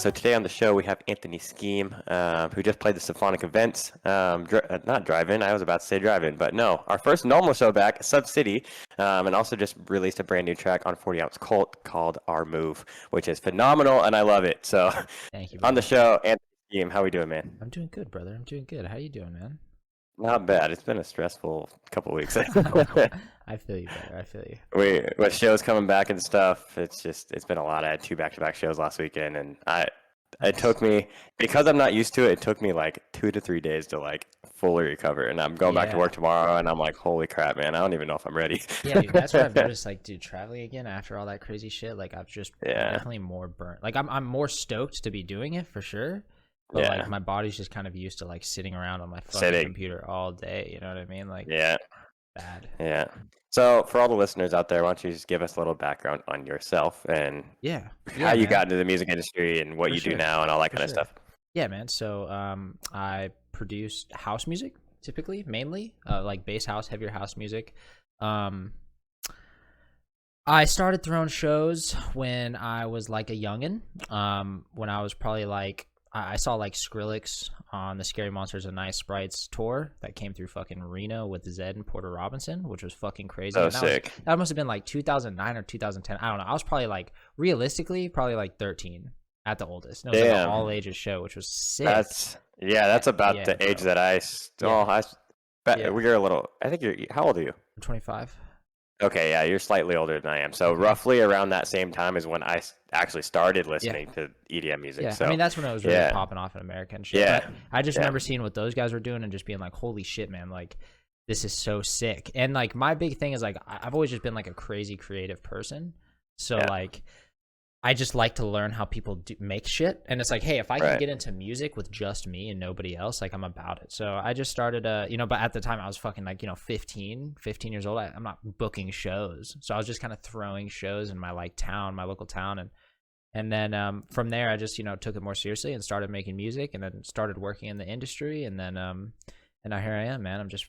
So today on the show we have Anthony Sceam, who just played the symphonic events. Not drive-in. I was about to say drive-in, but no. Our first normal show back, Sub City, and also just released a brand new track on 40 Ounce Cult called Our Move, which is phenomenal, and I love it. So Thank you, on the brother. show, Anthony Sceam, how we doing, man? I'm doing good, brother. I'm doing good. How you doing, man? Not bad. It's been a stressful couple weeks. I feel you, brother. I feel you. With shows coming back and stuff, it's been a lot. I had 2 back-to-back shows last weekend, and it took me, because I'm not used to it, it took me like 2 to 3 days to like fully recover. And I'm going back to Yeah. work tomorrow, and I'm like, holy crap, man, I don't even know if I'm ready. Yeah, dude, that's what I've noticed. Like, dude, traveling again after all that crazy shit, like, I'm just Yeah. definitely more burnt. Like, I'm more stoked to be doing it for sure. But Yeah. like, my body's just kind of used to like sitting around on my fucking Sitting. computer all day. You know what I mean? Like, Yeah. bad. Yeah. So for all the listeners out there, why don't you just give us a little background on yourself and Yeah. how you man. got into the music industry and what For you do sure. now and all that For kind of sure. stuff. Yeah, man. So, I produce house music typically, mainly, like bass house, heavier house music. I started throwing shows when I was like a youngin. When I was probably like, I saw like Skrillex on the Scary Monsters and Nice Sprites tour that came through fucking Reno with Zed and Porter Robinson, which was fucking crazy. So And sick. that must have been like 2009 or 2010. I don't know. I was probably like, realistically, probably like 13 at the oldest. And it was like an Damn. all ages show, which was sick. That's about Yeah, the age bro. that I still. Yeah. We're a little. I think how old are you? I'm 25. Okay, yeah, you're slightly older than I am. So roughly around that same time is when I actually started listening to EDM music. Yeah, So I mean, that's when it was really yeah, popping off in America and shit. yeah, But I just yeah, remember seeing what those guys were doing and just being like, holy shit, man, like, this is so sick. And like, my big thing is like, I've always just been like a crazy creative person. So yeah, like, I just like to learn how people make shit. And it's like, hey, if I can right, get into music with just me and nobody else, like, I'm about it. So I just started, but at the time I was fucking like, 15 years old. I'm not booking shows. So I was just kind of throwing shows in my like town, my local town. And then from there, I just, took it more seriously and started making music and then started working in the industry. And then, and now here I am, man. I'm just,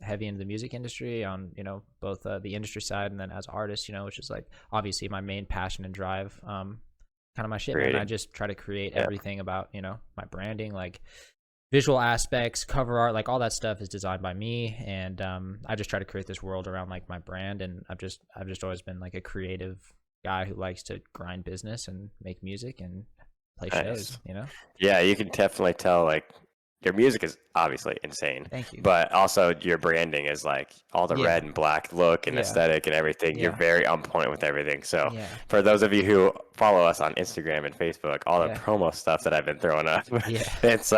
heavy into the music industry on, both the industry side and then as artist, which is like obviously my main passion and drive, kind of my shit, man. I just try to create everything about, my branding, like visual aspects, cover art, like all that stuff is designed by me. And I just try to create this world around like my brand. And I've just always been like a creative guy who likes to grind business and make music and play shows, Yeah, you can definitely tell like your music is obviously insane. Thank you. But also your branding is like all the red and black look and aesthetic and everything. You're very on point with everything. So for those of you who follow us on Instagram and Facebook, all the promo stuff that I've been throwing up, it's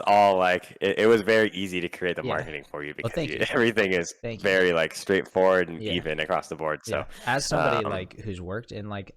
all like it was very easy to create the marketing for you because everything is very like straightforward and even across the board. So as somebody like who's worked in like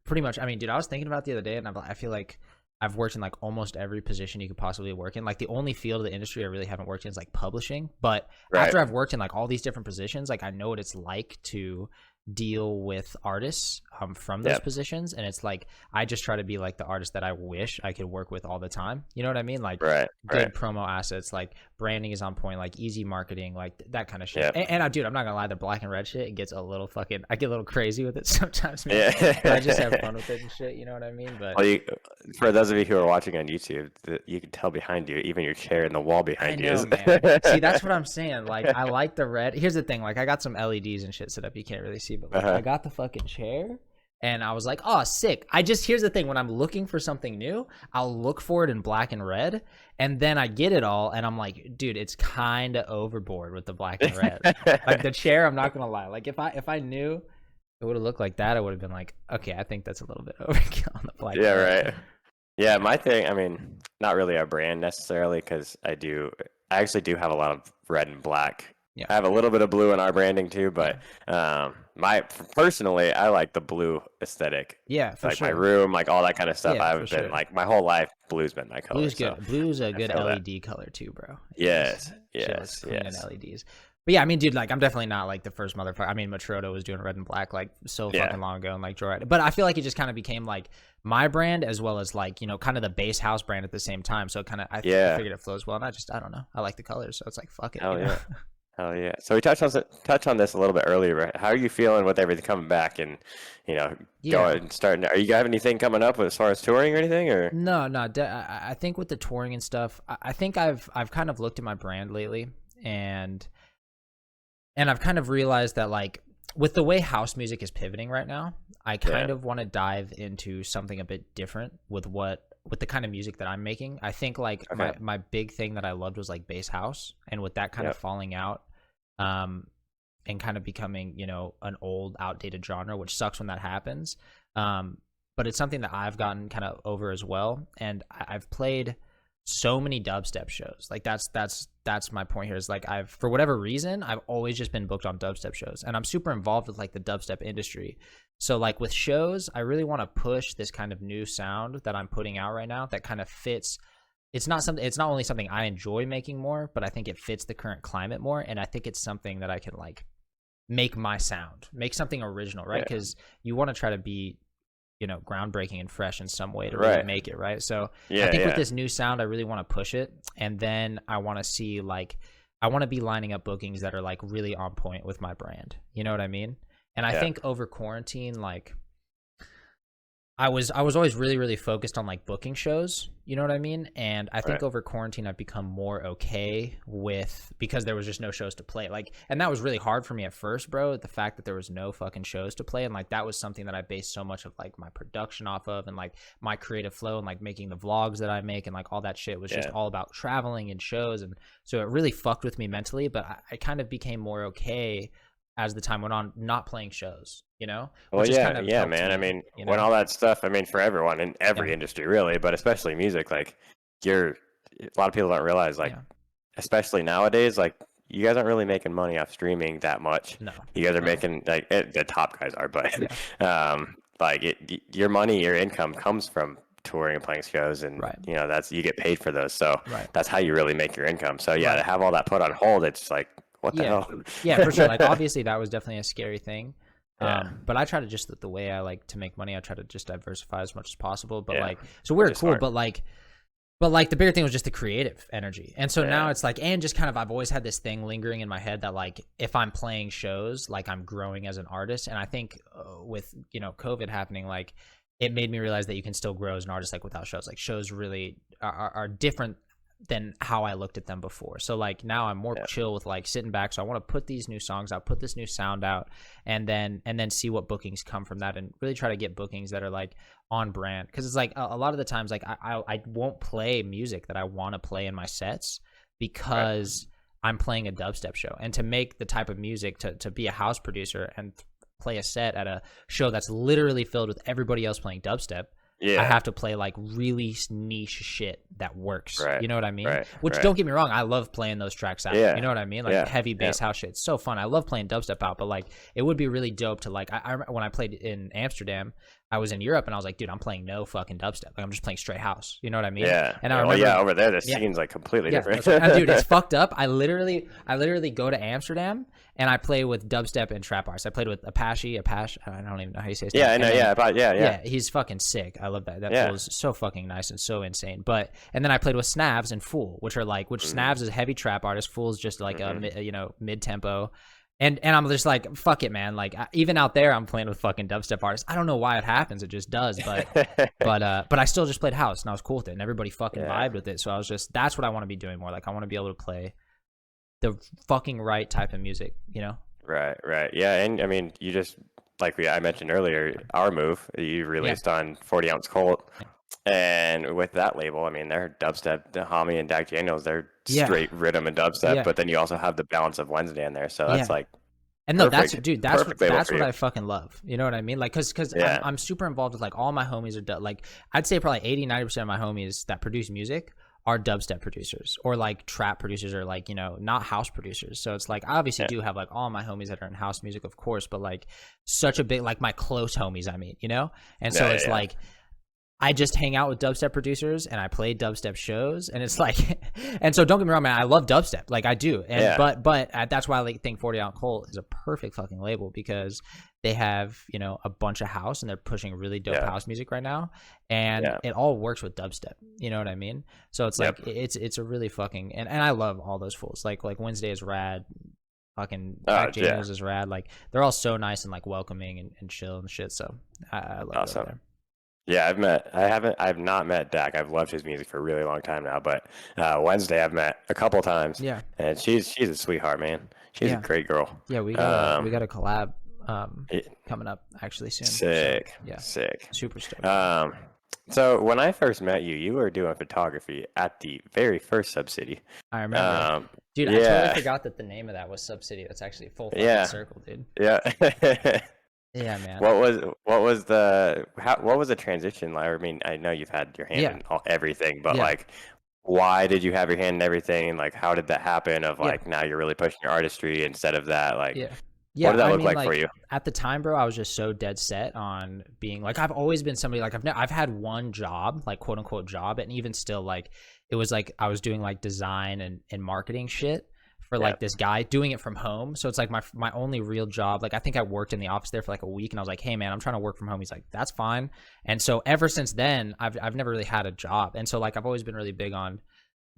pretty much, I mean, dude, I was thinking about it the other day and I feel like I've worked in like almost every position you could possibly work in. Like the only field of the industry I really haven't worked in is like publishing. But after I've worked in like all these different positions, like I know what it's like to deal with artists from those positions. And it's like, I just try to be like the artist that I wish I could work with all the time. You know what I mean? Like good promo assets, like branding is on point, like easy marketing, like that kind of shit. And dude, I'm not gonna lie, the black and red shit, it gets a little fucking, I get a little crazy with it sometimes, man. But I just have fun with it and shit, you know what I mean? But for those of you who are watching on YouTube, you can tell behind you, even your chair and the wall behind you. Man. See, that's what I'm saying. Like, I like the red. Here's the thing. Like, I got some LEDs and shit set up. You can't really see, but like, I got the fucking chair. And I was like, oh, sick. Here's the thing. When I'm looking for something new, I'll look for it in black and red. And then I get it all. And I'm like, dude, it's kind of overboard with the black and red. Like, the chair, I'm not going to lie. Like, if I knew it would have looked like that, I would have been like, okay, I think that's a little bit overkill on the black and red. Right. Yeah, my thing, I mean, not really a brand necessarily because I actually do have a lot of red and black. Yeah. I have a little bit of blue in our branding too, but personally, I like the blue aesthetic. Yeah, for like sure. my room, like all that kind of stuff. I've been like my whole life, blue's been my color. Blue's good. So blue's a good LED color too, bro. Yes. LEDs. But yeah, I mean, dude, like I'm definitely not like the first motherfucker. I mean, Matroda was doing red and black like so fucking long ago and like Joyride. But I feel like it just kind of became like my brand as well as like, kind of the bass house brand at the same time. So kind of I figured it flows well and I don't know. I like the colors. So it's like, fuck it. Hell yeah. So we touched on this a little bit earlier. But how are you feeling with everything coming back and you know Yeah. going starting? Are you have anything coming up as far as touring or anything? Or No, no. I think with the touring and stuff, I think I've kind of looked at my brand lately, and I've kind of realized that like with the way house music is pivoting right now, I yeah, kind of want to dive into something a bit different with the kind of music that I'm making. I think like okay, my big thing that I loved was like bass house, and with that kind of yep, falling out, um, and kind of becoming, you know, an old outdated genre, which sucks when that happens. But it's something that I've gotten kind of over as well, and I've played so many dubstep shows. Like that's my point here, is like I've, for whatever reason, I've always just been booked on dubstep shows, and I'm super involved with like the dubstep industry. So like with shows, I really want to push this kind of new sound that I'm putting out right now that kind of fits. It's not only something I enjoy making more, but I think it fits the current climate more, and I think it's something that I can like make my sound, make something original, right? yeah, Because you want to try to be, you know, groundbreaking and fresh in some way to really right, make it, right? So I yeah, think with yeah, this new sound, I really want to push it, and then I want to see like I want to be lining up bookings that are like really on point with my brand. You know what I mean? And I yeah, think over quarantine, like I was always really really focused on like booking shows, you know what I mean? And I think right, over quarantine I've become more okay with, because there was just no shows to play. Like, and that was really hard for me at first, bro, the fact that there was no fucking shows to play, and like that was something that I based so much of like my production off of, and like my creative flow, and like making the vlogs that I make and like all that shit was just yeah. all about traveling and shows. And so it really fucked with me mentally, but I kind of became more okay as the time went on not playing shows, you know, Well, which has yeah, kind of yeah, helped man. I me, mean, you when know. all that stuff, I mean, for everyone in Yeah. every industry, really, but especially music, like you're a lot of people don't realize, like, Yeah. especially nowadays, like you guys aren't really making money off streaming that much. No. You guys are No. making like the top guys are, but Yeah. like your money, your income comes from touring and playing shows, and Right. you know that's you get paid for those. So Right. that's how you really make your income. So yeah, to Right. have all that put on hold, it's like what the Yeah. hell? Yeah, for sure. Like obviously that was definitely a scary thing. Yeah, But I try to just, the way I like to make money, I try to just diversify as much as possible. But yeah, like, so which we're is cool, smart. but like the bigger thing was just the creative energy. And so now Yeah, it's like, and just kind of, I've always had this thing lingering in my head that like, if I'm playing shows, like I'm growing as an artist. And I think with, you know, COVID happening, like it made me realize that you can still grow as an artist, like without shows. Like shows really are different than how I looked at them before. So like now I'm more yeah, chill with like sitting back. So I want to put these new songs out, put this new sound out, and then see what bookings come from that, and really try to get bookings that are like on brand. Because it's like a lot of the times, like I won't play music that I want to play in my sets right. because I'm playing a dubstep show. And to make the type of music, to be a house producer and play a set at a show that's literally filled with everybody else playing dubstep, I Yeah, have to play like really niche shit that works. right, You know what I mean? right, Which, right. don't get me wrong, I love playing those tracks out. You Yeah, know what I mean? Like yeah, heavy yeah. bass house shit. It's so fun. I love playing dubstep out, but like it would be really dope to like, I when I played in Amsterdam, I was in Europe and I was like, dude, I'm playing no fucking dubstep. Like I'm just playing straight house. You know what I mean? Yeah. And I Yeah. Well, remember, yeah, over there, the yeah, scene's like completely yeah, different. that's right. And dude, it's fucked up. I literally go to Amsterdam and I play with dubstep and trap artists. I played with Apache. I don't even know how you say his name. Yeah, I And know. then, Yeah, but yeah, yeah, yeah, he's fucking sick. I love that. That yeah. fool is so fucking nice and so insane. But and then I played with Snavs and Fool, which Mm-hmm. Snavs is a heavy trap artist. Fool's just like Mm-hmm. you know, mid tempo. And I'm just like, fuck it, man. Like even out there, I'm playing with fucking dubstep artists. I don't know why it happens. It just does. But I still just played house and I was cool with it, and everybody fucking Yeah. vibed with it. So I was just, that's what I want to be doing more. Like I want to be able to play the fucking right type of music, you know? Right, right. Yeah, and I mean, you just like I mentioned earlier, our move you Yeah. released on 40 Ounce Colt, and with that label, I mean, they're dubstep. The Hami and Dak Daniels, they're Yeah. straight rhythm and dubstep. Yeah. But then you also have the balance of Wednesday in there, so that's Yeah. like And no, that's, perfect, dude, perfect label that's for what you. I fucking love. You know what I mean? Like, cause Yeah, I'm super involved with like all my homies are like, I'd say probably 80-90% of my homies that produce music are dubstep producers or like trap producers, or like, you know, not house producers. So it's like, I obviously yeah, do have like all my homies that are in house music, of course, but like such a big, like my close homies, I mean, you know? And so yeah, it's yeah, like, I just hang out with dubstep producers and I play dubstep shows, and it's like, and so don't get me wrong, man, I love dubstep, like I do, and yeah, but that's why I like think 40 Ounce Colt is a perfect fucking label, because they have, you know, a bunch of house and they're pushing really dope yeah, house music right now, and yeah. it all works with dubstep. You know what I mean? So it's like Yep. it's a really fucking, and I love all those fools. Like Wednesday is rad. Fucking Oh Jack yeah, Daniels is rad. Like they're all so nice and like welcoming and chill and shit. So I love it over awesome. there. Yeah, I've not met Dak. I've loved his music for a really long time now. But Wednesday I've met a couple times, Yeah, and she's a sweetheart, man. She's a yeah, great girl. yeah. We Um, got a collab it- coming up actually soon. So sick, yeah, sick. super stoked. Um, so when I first met you, you were doing photography at the very first Subcity. I remember, Um, dude. I totally yeah, forgot that the name of that was Sub City. That's actually a full fucking yeah, circle, dude. yeah. Yeah, man. What was the transition like? I mean, I know you've had your hand Yeah, in everything, but yeah, like, why did you have your hand in everything? And like, how did that happen? Of yeah. like, now you're really pushing your artistry instead of that. Like, Yeah. what Yeah, did that I look mean, like for like you? at the time, bro, I was just so dead set on being like I've always been somebody like I've had one job, like quote unquote job, and even still like it was like I was doing like design and marketing shit for Yeah, like this guy doing it from home. So it's like my only real job. Like I think I worked in the office there for like a week and I was like, "Hey man, I'm trying to work from home." He's like, "That's fine." And so ever since then, I've never really had a job. And so like I've always been really big on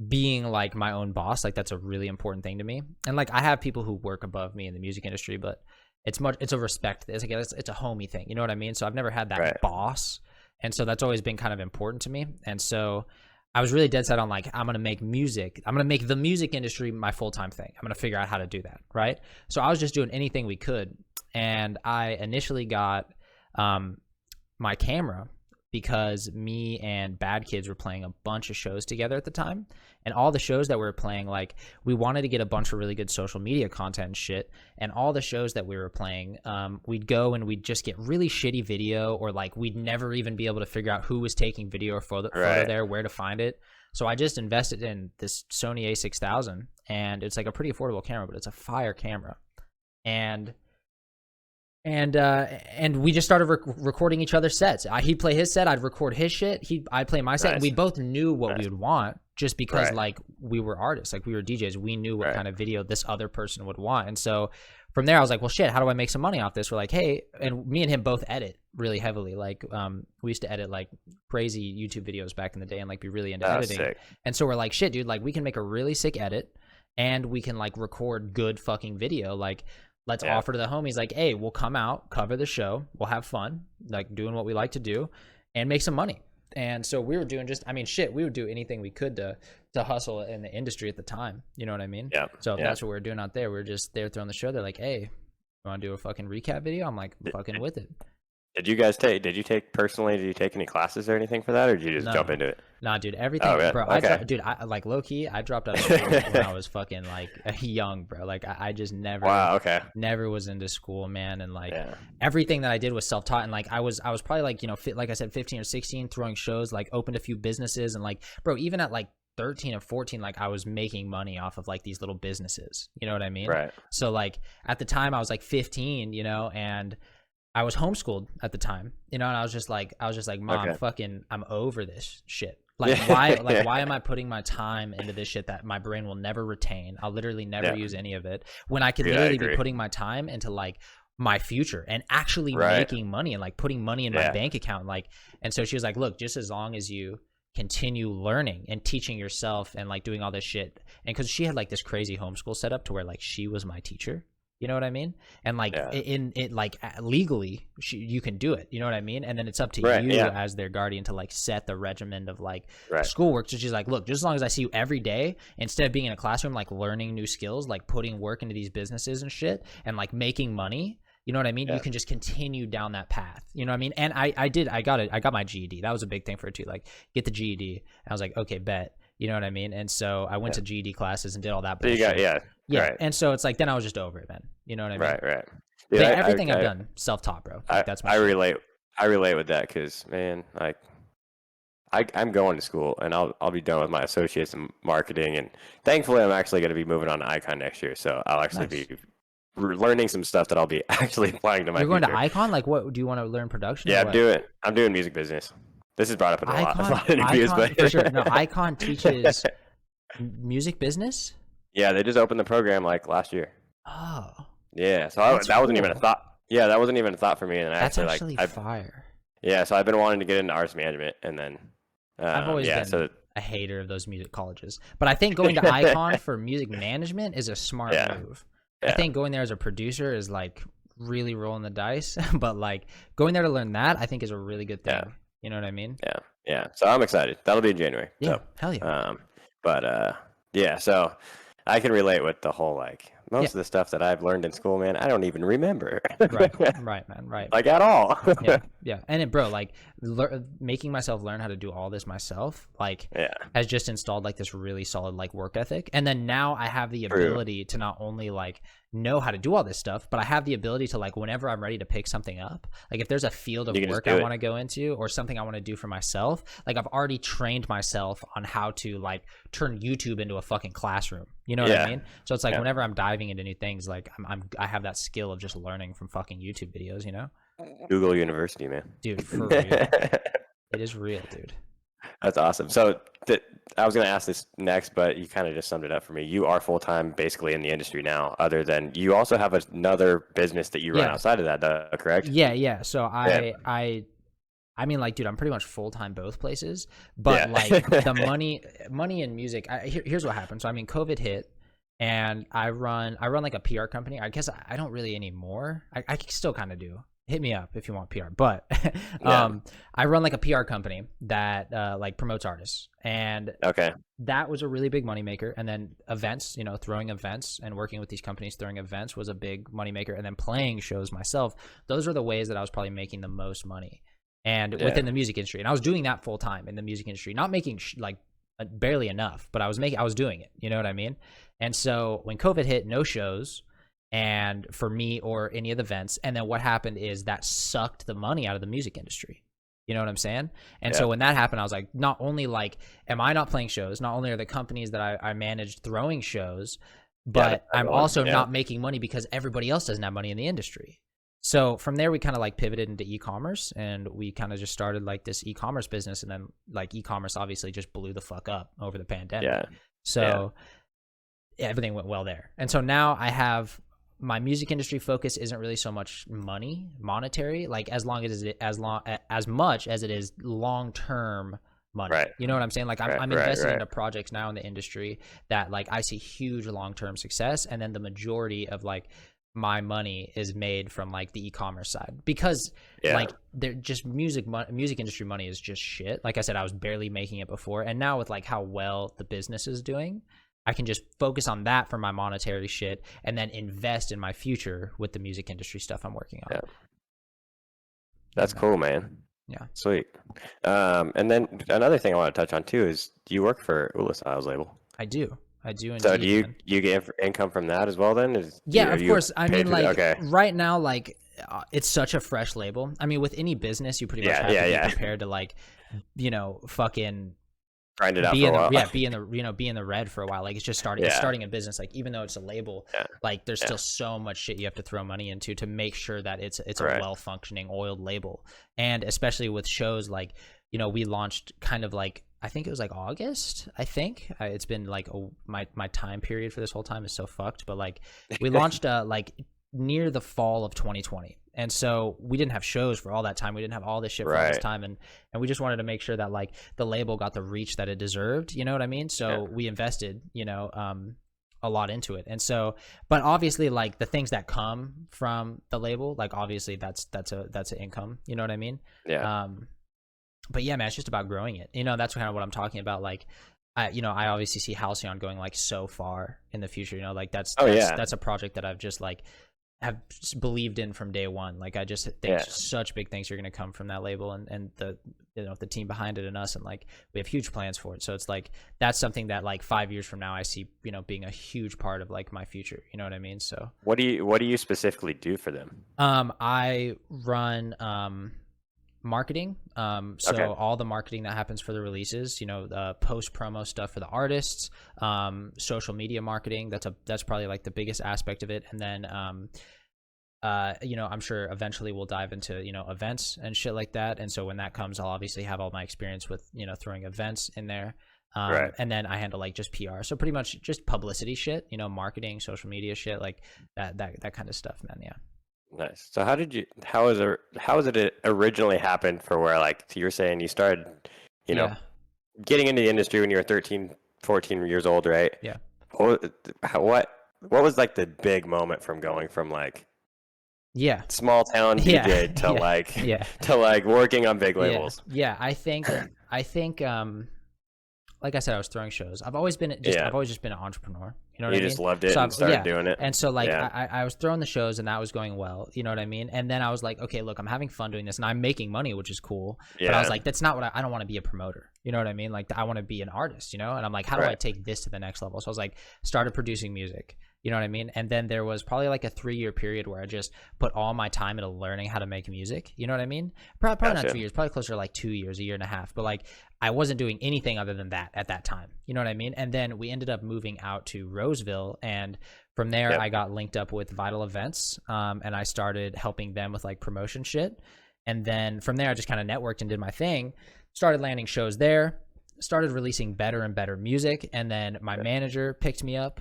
being like my own boss. Like that's a really important thing to me. And like I have people who work above me in the music industry, but it's a respect. It's a homie thing. You know what I mean? So I've never had that right. boss. And so that's always been kind of important to me. And so I was really dead set on like I'm gonna make music. I'm gonna make the music industry my full-time thing. I'm gonna figure out how to do that. Right. So I was just doing anything we could. And I initially got my camera because me and Bad Kids were playing a bunch of shows together at the time. And all the shows that we were playing, like, we wanted to get a bunch of really good social media content and shit. And all the shows that we were playing, we'd go and we'd just get really shitty video, or like we'd never even be able to figure out who was taking video or photo Right. there, where to find it. So I just invested in this Sony A6000, and it's like a pretty affordable camera, but it's a fire camera. And and we just started recording each other's sets. He'd play his set, I'd record his shit. I'd play my set, and Nice. we both knew what we Nice. would want, just because Right. like we were artists, like we were DJs. We knew what Right. kind of video this other person would want, and so from there I was like, well, shit, how do I make some money off this? We're like, hey, and me and him both edit really heavily. Like we used to edit like crazy YouTube videos back in the day, and like be really into Oh, editing. sick. And so we're like, shit, dude, like we can make a really sick edit, and we can like record good fucking video, like. Let's Yeah. offer to the homies like, hey, we'll come out, cover the show, we'll have fun, like doing what we like to do, and make some money. And so we were doing we would do anything we could to hustle in the industry at the time. You know what I mean? Yeah. So Yeah. that's what we were doing out there. We were just there throwing the show. They're like, hey, you want to do a fucking recap video? I'm like, fucking with it. Did you take any classes or anything for that, or did you just jump No. into it? Nah, dude, everything, Oh, yeah. bro. Okay. I like low key. I dropped out of school when I was fucking like young, bro. Like I just never, Wow. Okay. never was into school, man. And like Yeah. everything that I did was self taught. And like I was probably like like I said, 15 or 16, throwing shows, like opened a few businesses, and like, bro, even at like 13 or 14, like I was making money off of like these little businesses. You know what I mean? Right. So like at the time I was like 15, and I was homeschooled at the time, and I was just like, Mom, Okay. I'm over this shit. Like, Yeah. why am I putting my time into this shit that my brain will never retain? I'll literally never Yeah. use any of it, when I could Dude, I literally be agree. putting my time into like my future and actually Right. making money and like putting money in my Yeah. bank account. Like, and so she was like, look, just as long as you continue learning and teaching yourself and like doing all this shit. And cause she had like this crazy homeschool setup to where like she was my teacher. You know what I mean? And like Yeah. in it, like legally, you can do it. You know what I mean? And then it's up to Right, you yeah. as their guardian to like set the regimen of like Right. schoolwork. So she's like, look, just as long as I see you every day, instead of being in a classroom, like learning new skills, like putting work into these businesses and shit, and like making money. You know what I mean? Yeah. You can just continue down that path. You know what I mean? And I got my GED. That was a big thing for it too. Like get the GED. And I was like, okay, bet. You know what I mean? And so I went Yeah. to GED classes and did all that So you bullshit. got Yeah. Right. And so it's like, then I was just over it, man. You know what I mean? Right. But Dude, everything I've done, self-taught, bro. Like, that's my I shit. relate. I relate with that because, man, like I'm going to school and I'll be done with my associates in marketing, and thankfully I'm actually going to be moving on to Icon next year, so I'll actually Nice. be learning some stuff that I'll be actually applying to my You're going to future. Icon? Like, what do you want to learn production? Yeah, or what? I'm doing music business. This is brought up in a lot Icon, of interviews, Icon but for sure. No, Icon teaches music business. yeah, they just opened the program like last year. Oh, Yeah, so That's that wasn't even a cool. thought. Yeah, that wasn't even a thought for me, and that's actually like fire. yeah, so I've been wanting to get into arts management, and then I've always yeah, been so a hater of those music colleges, but I think going to Icon for music management is a smart Yeah. move. I Yeah. think going there as a producer is like really rolling the dice, but like going there to learn that I think is a really good Yeah. thing. You know what I mean? Yeah. Yeah. So I'm excited. That'll be in January. Yeah. So, Hell yeah. but yeah. So I can relate with the whole like Yeah. most of the stuff that I've learned in school, man. I don't even remember. Right. Right, man. Right. Like at all. Yeah, yeah, and bro, like making myself learn how to do all this myself, like, Yeah. has just installed like this really solid like work ethic. And then now I have the True. ability to not only like know how to do all this stuff, but I have the ability to like whenever I'm ready to pick something up, like if there's a field of You can just work do I it. want to go into or something I want to do for myself, like I've already trained myself on how to like turn YouTube into a fucking classroom. You know what I Yeah. mean? So it's like Yeah. whenever I'm diving into new things, like I have that skill of just learning from fucking YouTube videos. You know? Google University, man. Dude, for real. It is real, dude. That's awesome. So I was going to ask this next, but you kind of just summed it up for me. You are full time basically in the industry now, other than you also have another business that you run Yeah. outside of that, correct? Yeah, yeah. So Yeah. I mean, like, dude, I'm pretty much full time both places. But Yeah. like the money in music. Here's what happened. So I mean, COVID hit, and I run like a PR company. I guess I don't really anymore. I still kind of do. Hit me up if you want PR. But Yeah. I run like a PR company that like promotes artists, and Okay. that was a really big moneymaker. And then events, you know, throwing events and working with these companies throwing events was a big moneymaker. And then playing shows myself. Those are the ways that I was probably making the most money. And Yeah. within the music industry, and I was doing that full time in the music industry, not making like barely enough, but I was doing it. You know what I mean? And so when COVID hit, no shows, and for me or any of the events, and then what happened is that sucked the money out of the music industry. You know what I'm saying? And so Yeah. when that happened, I was like, not only like am I not playing shows, not only are the companies that I managed throwing shows, but I'm also not making money because everybody else doesn't have money in the industry. So from there, we kind of like pivoted into e-commerce, and we kind of just started like this e-commerce business, and then like e-commerce obviously just blew the fuck up over the pandemic. Yeah. So everything went well there. And so now I have my music industry focus isn't really so much monetary, like as much as it is long-term money. Right. You know what I'm saying? Like I'm Right, invested right. into projects now in the industry that like I see huge long-term success, and then the majority of like my money is made from like the e-commerce side, because like they're just music industry money is just shit. Like I said, I was barely making it before, and now with like how well the business is doing, I can just focus on that for my monetary shit and then invest in my future with the music industry stuff I'm working on. Yeah. That's cool, man. Yeah. Sweet. And then another thing I want to touch on too is you work for Ula Styles label. I do. Indeed, So do man. you get income from that as well then? Yeah, of course. I mean, like okay. right now, like it's such a fresh label. I mean, with any business, you pretty much have to be prepared to like, you know, fucking grind it out for a while. be in the red for a while. Like it's just starting. It's starting a business. Like even though it's a label, like there's still so much shit you have to throw money into to make sure that it's a well functioning, oiled label. And especially with shows like, you know, we launched kind of like, I think it was like August. I think it's been like my time period for this whole time is so fucked. But like we launched like near the fall of 2020. And so we didn't have shows for all that time. We didn't have all this shit for all this time. And we just wanted to make sure that like the label got the reach that it deserved. You know what I mean? So we invested, you know, a lot into it. And so, but obviously like the things that come from the label, like obviously that's an income, you know what I mean? Yeah. But yeah, man, it's just about growing it. You know, that's kind of what I'm talking about. Like, I obviously see Halcyon going like so far in the future, you know, like that's a project that I've just like have believed in from day one. Like I just think such big things are going to come from that label and the, you know, the team behind it and us, and like we have huge plans for it. So it's like that's something that like 5 years from now I see, you know, being a huge part of like my future. You know what I mean? So what do you specifically do for them? I run marketing. So all the marketing that happens for the releases, you know, the post promo stuff for the artists, social media marketing, that's probably like the biggest aspect of it. And then you know, I'm sure eventually we'll dive into, you know, events and shit like that. And so when that comes, I'll obviously have all my experience with, you know, throwing events in there. And then I handle like just PR. So pretty much just publicity shit, you know, marketing, social media shit, like that kind of stuff, man. Yeah. Nice. So how did it originally happen for where like you're saying you started, you know, getting into the industry when you were 13, 14 years old, right? Yeah. What what was like the big moment from going from like Yeah. small town Yeah. DJ to Yeah. like Yeah. to like working on big Yeah. labels? Yeah. I think like I said, I was throwing shows. I've always Yeah, just been an entrepreneur. You know what you I just mean? loved it So and started yeah. doing it. And so like Yeah, I was throwing the shows and that was going well. You know what I mean? And then I was like, okay, look, I'm having fun doing this and I'm making money, which is cool. But I was yeah, like, that's not what I don't want to be a promoter. You know what I mean? Like I want to be an artist, you know? And I'm like, how do I right. take this to the next level? So I was like, started producing music. You know what I mean? And then there was probably like a 3-year period where I just put all my time into learning how to make music. You know what I mean? Probably not Gotcha. 3 years, probably closer to like 2 years, a year and a half. But like I wasn't doing anything other than that at that time. You know what I mean? And then we ended up moving out to Roseville. And from there, Yep. I got linked up with Vital Events. And I started helping them with like promotion shit. And then from there, I just kind of networked and did my thing, started landing shows there, started releasing better and better music. And then my manager picked me up.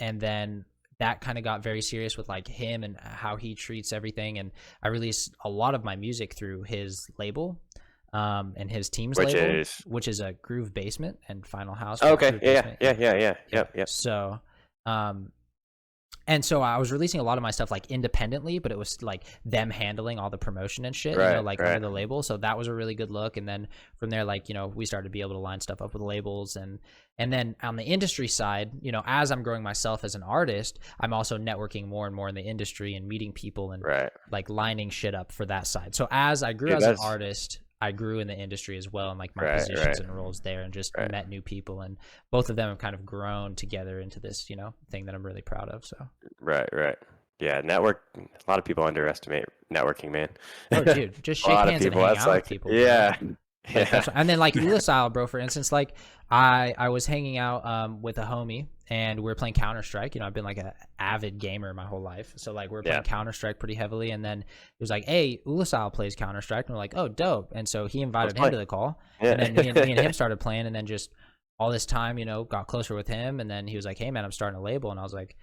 And then that kind of got very serious with like him and how he treats everything. And I released a lot of my music through his label, and his team's Which label, is which is a Groove Basement and Final House. okay. Groove Yeah, Basement. yeah. Yeah. Yep. So, and so I was releasing a lot of my stuff like independently, but it was like them handling all the promotion and shit, you know, Right, like right. under the label. So that was a really good look. And then from there, like, you know, we started to be able to line stuff up with labels. And then on the industry side, you know, as I'm growing myself as an artist, I'm also networking more and more in the industry and meeting people and Right. like lining shit up for that side. So as I grew Dude, as an that's artist, I grew in the industry as well and like my right, positions right, and roles there and just right. met new people. And both of them have kind of grown together into this, you know, thing that I'm really proud of. So. Right. Yeah, network. A lot of people underestimate networking, man. Oh, dude, just A shake lot of hands and people. hang That's out with like, people, bro. yeah, Like yeah, and then like Ula style, bro. For instance, like I was hanging out with a homie and we were playing Counter Strike. You know, I've been like an avid gamer my whole life, so like we were playing yeah. Counter Strike pretty heavily. And then it was like, hey, Ula style plays Counter Strike, and we're like, oh, dope. And so he invited him play. to the call, Yeah. and then me and him started playing, and then just all this time, you know, got closer with him. And then he was like, hey, man, I'm starting a label, and I was like,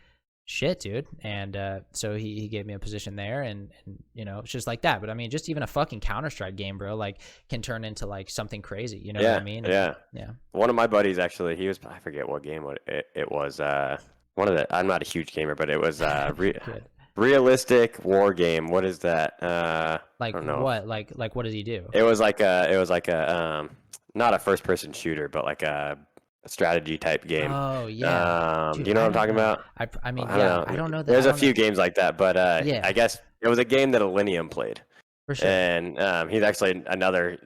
shit, dude. And so he gave me a position there, and you know, it's just like that. But I mean, just even a fucking Counter-Strike game, bro, like can turn into like something crazy, you know Yeah, what I mean? yeah. Yeah. One of my buddies actually, I forget what game it was. One of the, I'm not a huge gamer, but it was Good. realistic war game. What is that? I Like don't know. what? Like what does he do? It was like not a first person shooter, but like a strategy type game. Oh yeah. Do Dude, you know I what I'm don't talking know. about? I mean, I yeah, don't know. I don't know that. There's I a don't few know. games like that, but Yeah, I guess it was a game that Millennium played. for sure. And he's actually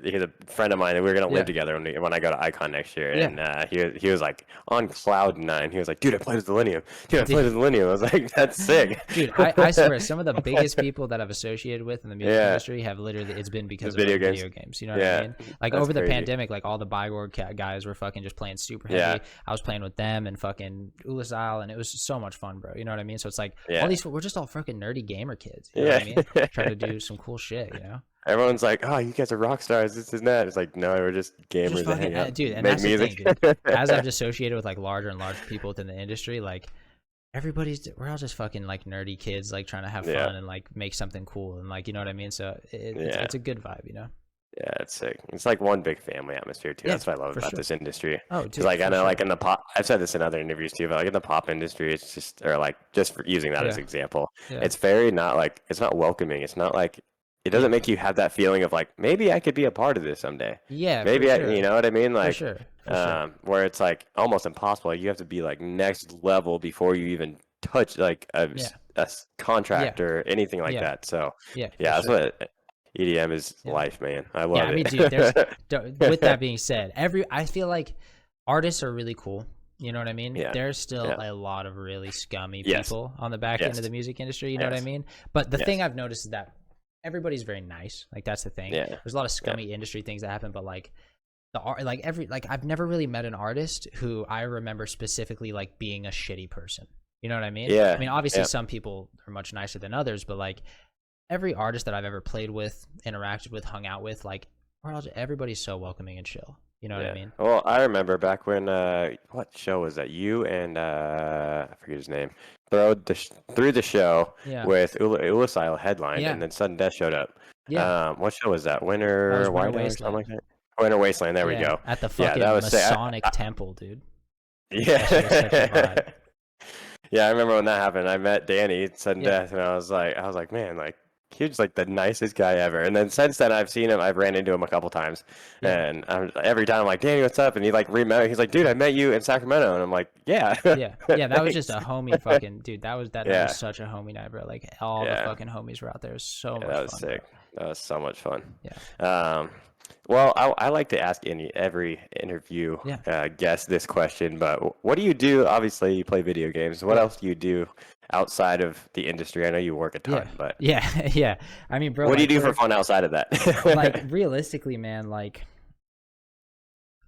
he's a friend of mine, and we're gonna Yeah. live together when I go to Icon next year. Yeah. And he was like on cloud nine. He was like, "Dude, I played as Millennium. Dude, I played as Millennium." I was like, "That's sick." Dude, I swear, some of the biggest people that I've associated with in the music Yeah. industry have literally, it's been because of video like, games. video games. You know what Yeah, I mean? Like that's over the crazy. pandemic, like all the Bygorg guys were fucking just playing super heavy. Yeah. I was playing with them and fucking Ulasal, and it was so much fun, bro. You know what I mean? So it's like Yeah. all these, we're just all fucking nerdy gamer kids. You know what I mean? Trying to do some cool shit, you know? Everyone's like, "Oh, you guys are rock stars. This and that." It's like, no, we're just gamers Just that fucking, hang out, dude, and make that's music. the thing, dude. As I've associated with like larger and larger people within the industry, like we're all just fucking like nerdy kids, like trying to have Yeah. fun and like make something cool and like, you know what I mean? So Yeah. it's a good vibe, you know? Yeah, it's sick. It's like one big family atmosphere too. Yeah, That's what I love for about sure. this industry. Oh, dude, Because like I for know, like sure. in the pop, I've said this in other interviews too, but like in the pop industry, it's just or like just for using that as Yeah. an example, Yeah. it's very not like it's not welcoming. It's not like it doesn't Yeah. make you have that feeling of like maybe I could be a part of this someday. Yeah, for Maybe sure. you know what I mean? For Like sure. For sure. where it's like almost impossible. Like, you have to be like next level before you even touch like Yeah. contract or anything like Yeah. that. So Yeah. For yeah, that's sure. what EDM is Yeah. life, man. I Yeah, love I mean, it. dude, with that being said, I feel like artists are really cool. You know what I mean? Yeah. There's still Yeah. a lot of really scummy Yes. people on the back end Yes. of the music industry. You know what I Yes. mean? But the Yes. thing I've noticed is that everybody's very nice. Like that's the thing. Yeah. There's a lot of scummy industry things that happen, but like the art, like I've never really met an artist who I remember specifically like being a shitty person. You know what I mean? Yeah. I mean, obviously Yeah. some people are much nicer than others, but like every artist that I've ever played with, interacted with, hung out with, like everybody's so welcoming and chill. You know what I mean? Well, I remember back when what show was that? You and I forget his name. Through the show Yeah. with Ulasile headline, Yeah. and then Sudden Death showed up. Yeah. What show was that? That Winter was Winter Whiteout or something like Wasteland. that. Winter Wasteland. There we Yeah, go. at the Yeah, fucking that was sick. Masonic temple, dude. Yeah. That shit was such a vibe. Yeah, I remember when that happened. I met Danny sudden Yeah, death, and I was like, man, like he was like the nicest guy ever. And then since then, I've seen him. I've ran into him a couple times, yeah, and every time I'm like, Danny, what's up? And he like remember. He's like, dude, I met you in Sacramento, and I'm like, yeah, yeah, yeah. That was just thanks. a homie fucking dude. That night Yeah, was such a homie night, bro. Like all the yeah, fucking homies were out there. It was so yeah. much That was fun, bro. sick. That was so much fun. Yeah, Um, well, I like to ask every interview yeah, guest this question, but what do you do? Obviously, you play video games. What yeah, else do you do outside of the industry? I know you work a yeah, ton, but yeah, yeah. I mean, bro, what do you like do for for fun outside of like that? realistically, man, like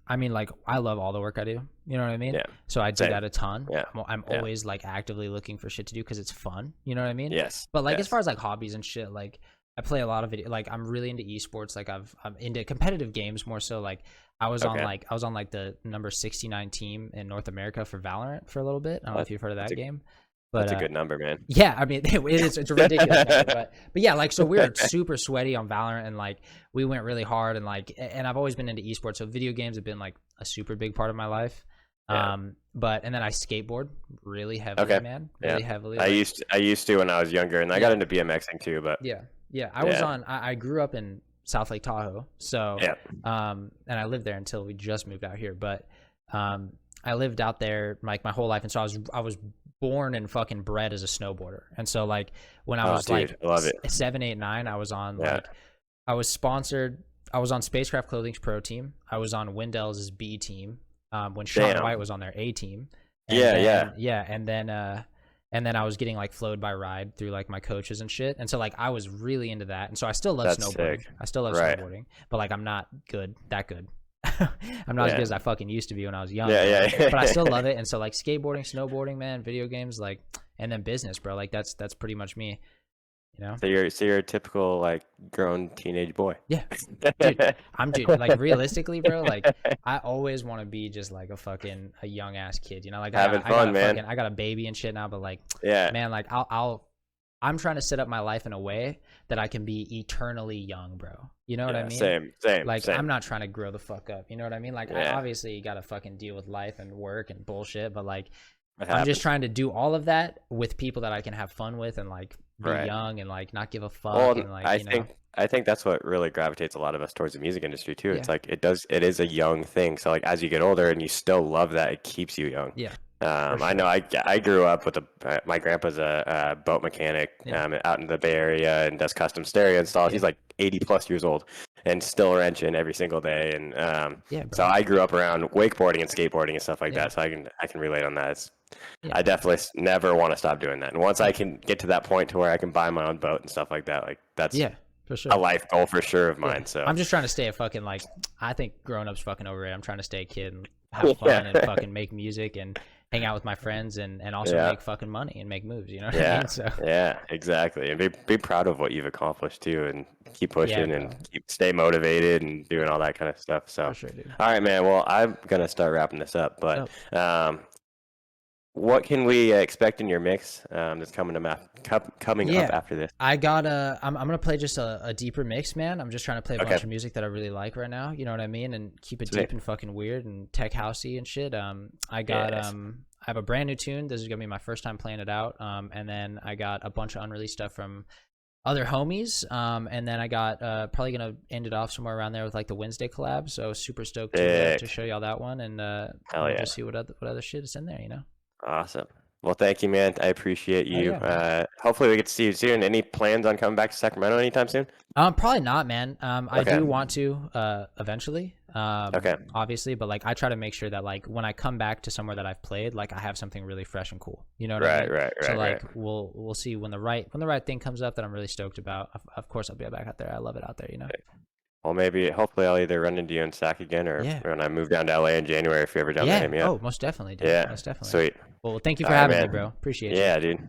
I mean, like I love all the work I do. You know what I mean? Yeah, So I do same. that a ton. Yeah, I'm yeah, always like actively looking for shit to do because it's fun. You know what I mean? yes, But like as yes. far as like hobbies and shit, like I play a lot of video. Like I'm really into esports. Like I'm into competitive games more so. Like Okay, I was on like the number 69 team in North America for Valorant for a little bit. I don't know Well, if you've heard of that's that a game, but that's a good number, man. yeah, I mean, it's a ridiculous number, but yeah, like so we were super sweaty on Valorant, and like we went really hard, and like and I've always been into esports, so video games have been like a super big part of my life. Yeah. But and then I skateboard really heavily, Okay. man, Yeah. really heavily. I Like used to when I was younger, and I got yeah, into BMXing too, but yeah, yeah. yeah, I grew up in South Lake Tahoe, so yeah. and I lived there until we just moved out here, but I lived out there like my whole life, and so I was born and fucking bred as a snowboarder. And so like when I Oh, was like dude, I love it. 7, 8, 9, I was on Yeah. like I was sponsored. I was on Spacecraft Clothing's pro team. I was on Wendell's B team when Sean Damn. White was on their A team. And Yeah, then, yeah. yeah, and then I was getting like flowed by Ride through like my coaches and shit. And so like I was really into that. And so I still love That's snowboarding. sick. I still love Right. snowboarding, but like I'm not that good. I'm not as good Yeah. as I fucking used to be when I was young. Yeah, yeah. But I still love it. And so like skateboarding, snowboarding, man, video games, like, and then business, bro. Like that's pretty much me, you know? So you're a typical like grown teenage boy. Yeah, dude. Like realistically, bro. Like I always want to be just like a young ass kid, you know? Like Having I got fun, man. I got a baby and shit now, but like, Yeah. man, like I'm trying to set up my life in a way that I can be eternally young, bro. You know what I Yeah. mean? Same. Like Same. I'm not trying to grow the fuck up. You know what I mean? Like I Yeah. obviously got to fucking deal with life and work and bullshit, but like It I'm just happens. trying to do all of that with people that I can have fun with and like be Right. young and like not give a Well, fuck and and like, I you know. think that's what really gravitates a lot of us towards the music industry too. Yeah. It's like it is a young thing. So like as you get older and you still love that, it keeps you young. Yeah. I know I grew up with my grandpa's a boat mechanic Yeah. out in the Bay Area and does custom stereo installs. He's Yeah. like 80 plus years old and still wrenching every single day. And Yeah, so bro. I grew up around wakeboarding and skateboarding and stuff like Yeah. that. So I can relate on that. Yeah. I definitely never want to stop doing that. And once I can get to that point to where I can buy my own boat and stuff like that, like that's Yeah, for a sure. life goal for sure of Yeah. mine. So I'm just trying to stay a fucking like I think growing up's fucking overrated. I'm trying to stay a kid and have fun and fucking make music and hang out with my friends and also Yeah. make fucking money and make moves, you know what I Yeah, mean? So yeah, exactly. And be proud of what you've accomplished too, and keep pushing bro. and stay motivated and doing all that kind of stuff. So, For sure, dude. all right, man. Well, I'm gonna start wrapping this up, but Dope. what can we expect in your mix that's coming Yeah. up after this? I got I'm gonna play just a deeper mix, man. I'm just trying to play a Okay. bunch of music that I really like right now. You know what I mean? And keep it Sweet. deep and fucking weird and tech housey and shit. I got Yes. I have a brand new tune. This is gonna be my first time playing it out. And then I got a bunch of unreleased stuff from other homies. And then I got probably gonna end it off somewhere around there with like the Wednesday collab. So super stoked to Sick. show y'all that one and Hell yeah. just see what other shit is in there. You know. Awesome. Well, thank you, man. I appreciate Oh, you. yeah, man. Hopefully, we get to see you soon. Any plans on coming back to Sacramento anytime soon? Probably not, man. I Okay. do want to eventually. Okay. Obviously, but like I try to make sure that like when I come back to somewhere that I've played, like I have something really fresh and cool. You know what I Right, mean? right, So right, like right. we'll see when the right thing comes up that I'm really stoked about. Of course, I'll be back out there. I love it out there. You know. Well, hopefully, I'll either run into you in Sac again, or Yeah. when I move down to LA in January, if you're ever down there, Yeah. hit me up. Oh, most definitely, dude. Yeah. Most definitely. Sweet. Well, thank you for All right, having me, man. bro. Appreciate you. Yeah, dude.